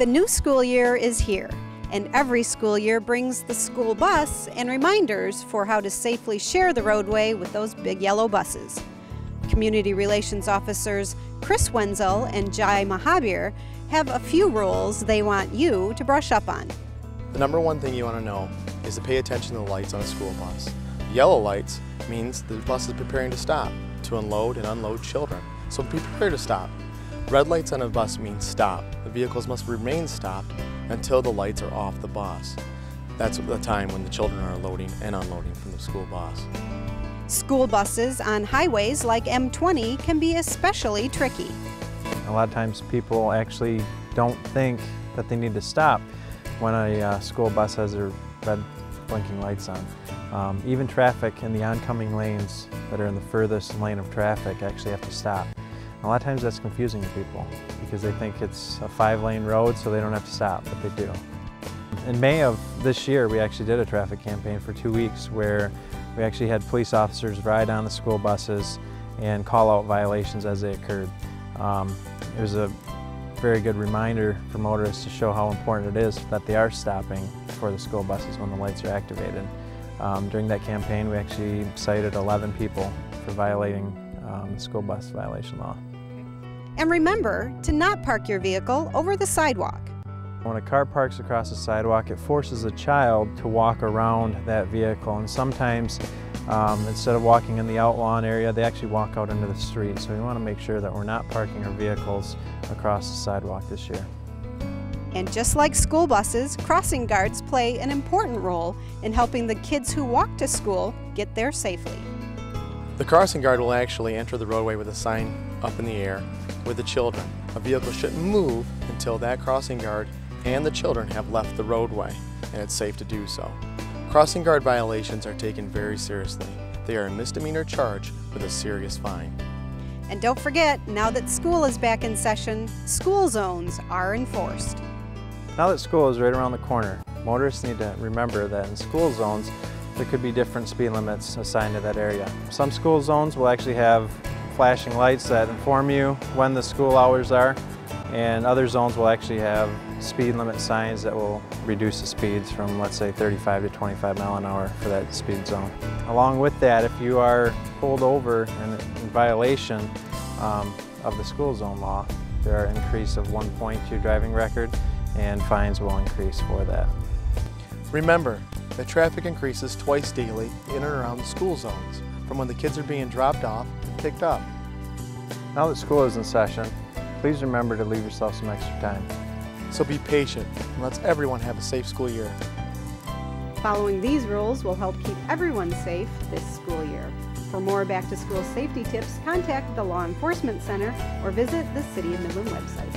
The new school year is here, and every school year brings the school bus and reminders for how to safely share the roadway with those big yellow buses. Community Relations Officers Chris Wenzel and Mahabir have a few rules they want you to brush up on. The number one thing you want to know is to pay attention to the lights on a school bus. Yellow lights means the bus is preparing to stop, to unload and unload children, so be prepared to stop. Red lights on a bus means stop. The vehicles must remain stopped until the lights are off the bus. That's the time when the children are loading and unloading from the school bus. School buses on highways like M20 can be especially tricky. A lot of times people actually don't think that they need to stop when a school bus has their red blinking lights on. Even traffic in the oncoming lanes that are in the furthest lane of traffic actually have to stop. A lot of times that's confusing to people because they think it's a 5-lane road so they don't have to stop, but they do. In May of this year, we actually did a traffic campaign for 2 weeks where we actually had police officers ride on the school buses and call out violations as they occurred. It was a very good reminder for motorists to show how important it is that they are stopping for the school buses when the lights are activated. During that campaign, we actually cited 11 people for violating the school bus violation law. And remember to not park your vehicle over the sidewalk. When a car parks across the sidewalk, it forces a child to walk around that vehicle, and sometimes instead of walking in the outlawn area, they actually walk out into the street. So we want to make sure that we're not parking our vehicles across the sidewalk this year. And just like school buses, crossing guards play an important role in helping the kids who walk to school get there safely. The crossing guard will actually enter the roadway with a sign up in the air with the children. A vehicle shouldn't move until that crossing guard and the children have left the roadway, and it's safe to do so. Crossing guard violations are taken very seriously. They are a misdemeanor charge with a serious fine. And don't forget, now that school is back in session, school zones are enforced. Now that school is right around the corner, motorists need to remember that in school zones, there could be different speed limits assigned to that area. Some school zones will actually have flashing lights that inform you when the school hours are, and other zones will actually have speed limit signs that will reduce the speeds from, let's say, 35 to 25 mile an hour for that speed zone. Along with that, if you are pulled over in violation of the school zone law, there are an increase of 1 point to your driving record, and fines will increase for that. Remember that traffic increases twice daily in and around the school zones, from when the kids are being dropped off and picked up. Now that school is in session, please remember to leave yourself some extra time. So be patient and let's everyone have a safe school year. Following these rules will help keep everyone safe this school year. For more back-to-school safety tips, contact the Law Enforcement Center or visit the City of Midland website.